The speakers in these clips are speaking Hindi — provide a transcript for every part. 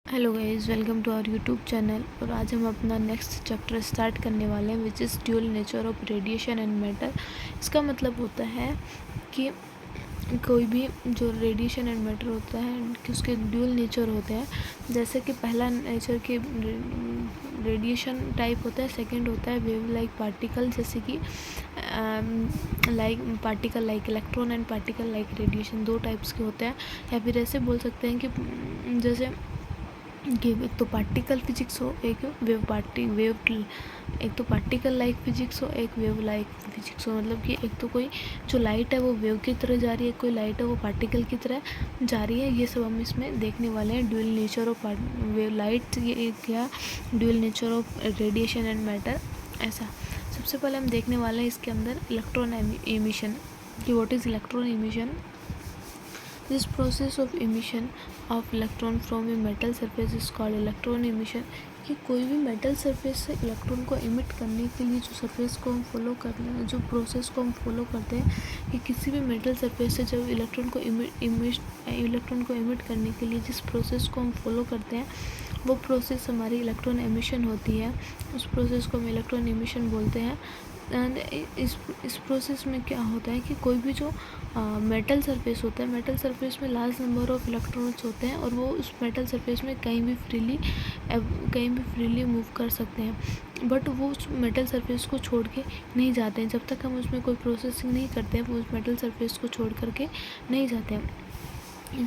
Hello guys, welcome to our YouTube channel. और आज हम अपना नेक्स्ट चैप्टर स्टार्ट करने वाले हैं which is dual nature of radiation and matter. इसका मतलब होता है कि कोई भी जो रेडिएशन एंड मैटर होता है कि उसके ड्यूअल नेचर होते हैं। जैसे कि पहला नेचर के रेडिएशन टाइप होता है, सेकंड होता है वेव लाइक पार्टिकल, जैसे कि like particle like electron and particle like radiation, दो टाइप्स के होते हैं। या फिर ऐसे बोल सकते हैं कि जैसे कि एक तो पार्टिकल फिजिक्स हो, एक एक तो पार्टिकल लाइक फिजिक्स हो, एक वेव लाइक फिजिक्स हो। मतलब कि एक तो कोई जो लाइट है वो वेव की तरह जा रही है, कोई लाइट है वो पार्टिकल की तरह जा रही है। ये सब हम इसमें देखने वाले हैं। Dual nature of wave light, ये क्या dual nature of radiation and matter, ऐसा। सबसे पहले हम देखने वाले हैं इसके अंदर इलेक्ट्रॉन एमिशन, कि what is electron emission. This process of emission of electron from a metal surface is called electron emission। कि कोई भी मेटल सरफेस से इलेक्ट्रॉन को इमिट करने के लिए जो सरफेस को हम फॉलो कर रहे हैं, जो प्रोसेस को हम फॉलो करते हैं, कि किसी भी मेटल सरफेस से जब इलेक्ट्रॉन को इमिट करने के लिए जिस प्रोसेस को हम फॉलो करते हैं वो प्रोसेस हमारी इलेक्ट्रॉन एमिशन होती है। उस प्रोसेस को हम इलेक्ट्रॉन एमिशन बोलते हैं। एंड इस प्रोसेस में क्या होता है कि कोई भी जो मेटल सरफेस होता है, मेटल सरफेस में लार्ज नंबर ऑफ इलेक्ट्रॉन्स होते हैं और वो उस मेटल सरफेस में कहीं भी फ्रीली मूव कर सकते हैं। बट वो उस मेटल सरफेस को छोड़ के नहीं जाते हैं। जब तक हम उसमें कोई प्रोसेसिंग नहीं करते हैं वो उस मेटल सरफेस को छोड़ करके नहीं जाते हैं।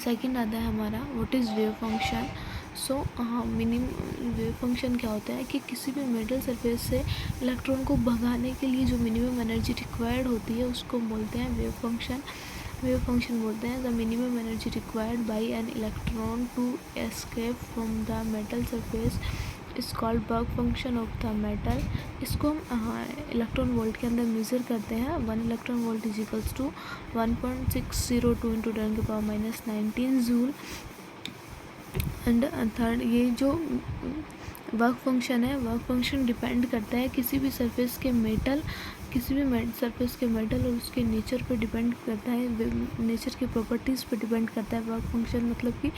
सेकंड आता है हमारा what is wave function. Minimum wave function क्या होता है कि किसी भी मेटल सरफेस से इलेक्ट्रॉन को भगाने के लिए जो मिनिमम एनर्जी रिक्वायर्ड होती है उसको बोलते हैं वेव फंक्शन। वेव फंक्शन बोलते हैं the minimum energy required by an electron to escape from the metal surface is called work function of the metal. इसको हम इलेक्ट्रॉन वोल्ट के अंदर मेज़र करते हैं। 1 electron volt is equals to 1.602 into 10⁻⁹ joule. And third, ये जो वर्क फंक्शन है, वर्क फंक्शन डिपेंड करता है किसी भी सरफेस के मेटल और उसके नेचर पर डिपेंड करता है, नेचर की प्रॉपर्टीज़ पर डिपेंड करता है वर्क फंक्शन। मतलब कि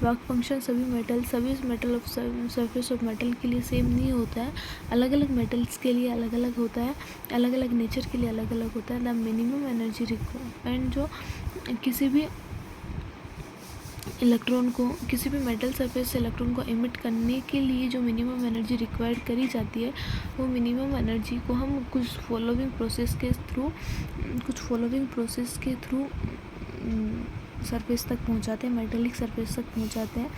वर्क फंक्शन सभी metal of surface of metal के लिए सेम नहीं होता है। अलग अलग मेटल्स के लिए अलग अलग होता है, अलग अलग नेचर के लिए अलग अलग होता है। द मिनिमम एनर्जी रिक्वायर्ड, जो किसी भी किसी भी मेटल सरफेस से इलेक्ट्रॉन को इमिट करने के लिए जो मिनिमम एनर्जी रिक्वायर्ड करी जाती है, वो मिनिमम एनर्जी को हम कुछ फॉलोइंग प्रोसेस के थ्रू सरफेस तक पहुंचाते हैं, मेटेलिक सरफेस तक पहुंचाते हैं।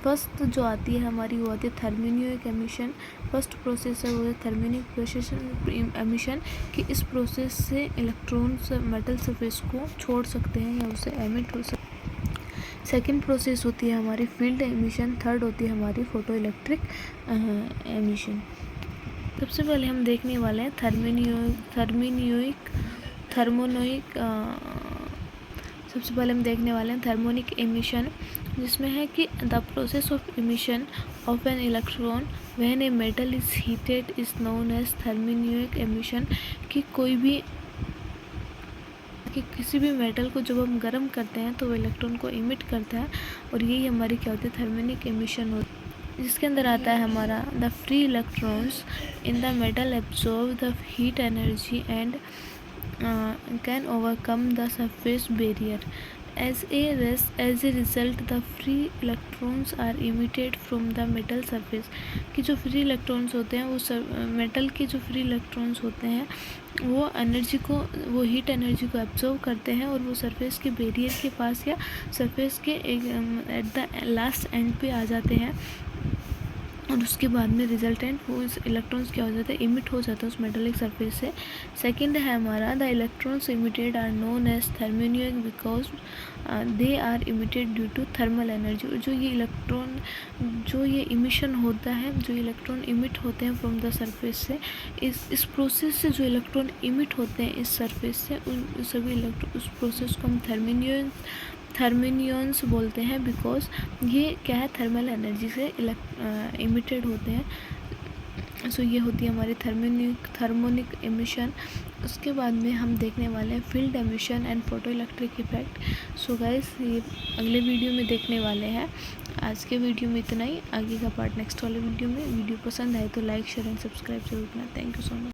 फर्स्ट जो आती है हमारी वो आती है थर्मियोनिक एमिशन। फर्स्ट प्रोसेस है वो है थर्मियोनिक एमिशन, कि इस प्रोसेस से इलेक्ट्रॉन्स मेटल सरफेस को छोड़ सकते हैं या उससे एमिट हो सकते हैं। सेकेंड प्रोसेस होती है हमारी फील्ड एमिशन। थर्ड होती है हमारी फोटो इलेक्ट्रिक एमिशन। सबसे पहले हम देखने वाले हैं थर्मोनिक एमिशन, जिसमें है कि the process of emission of an electron when a metal is heated is known as thermionic emission. कि किसी भी मेटल को जब हम गर्म करते हैं तो वो इलेक्ट्रॉन को इमिट करता है, और यही हमारी क्या होती है, थर्मोनिक एमिशन होती है। जिसके अंदर आता है हमारा the free electrons in the metal absorb the heat energy and can overcome the surface barrier. As a result, the free electrons are emitted from the metal surface। कि जो फ्री इलेक्ट्रॉन्स होते हैं वो मेटल के जो फ्री इलेक्ट्रॉन्स होते हैं वो हीट एनर्जी को एब्जॉर्व करते हैं और वो सरफेस के बैरियर के पास या सरफेस के एट द लास्ट एंड पे आ जाते हैं, और उसके बाद में रिजल्टेंट वो इस इलेक्ट्रॉन्स क्या हो जाता है, इमिट हो जाता है उस मेटेलिक सरफेस से। सेकंड है हमारा the electrons emitted are known as thermionic because they are emitted due to thermal energy. जो ये इमिशन होता है, जो इलेक्ट्रॉन इमिट होते हैं फ्रॉम द सरफेस से, इस प्रोसेस से जो इलेक्ट्रॉन इमिट होते हैं इस सरफेस से, उन सभी इलेक्ट्रॉन, उस प्रोसेस को हम थर्मिनियंस बोलते हैं, बिकॉज ये क्या है, थर्मल एनर्जी से इमिटेड होते हैं। सो ये होती है हमारी थर्मोनिक एमिशन। उसके बाद में हम देखने वाले हैं field emission and photo electric effect. So guys, ये अगले वीडियो में देखने वाले हैं। आज के वीडियो में इतना ही, आगे का पार्ट नेक्स्ट वाले वीडियो में। वीडियो पसंद आए तो लाइक शेयर एंड सब्सक्राइब जरूर करना। Thank you so much.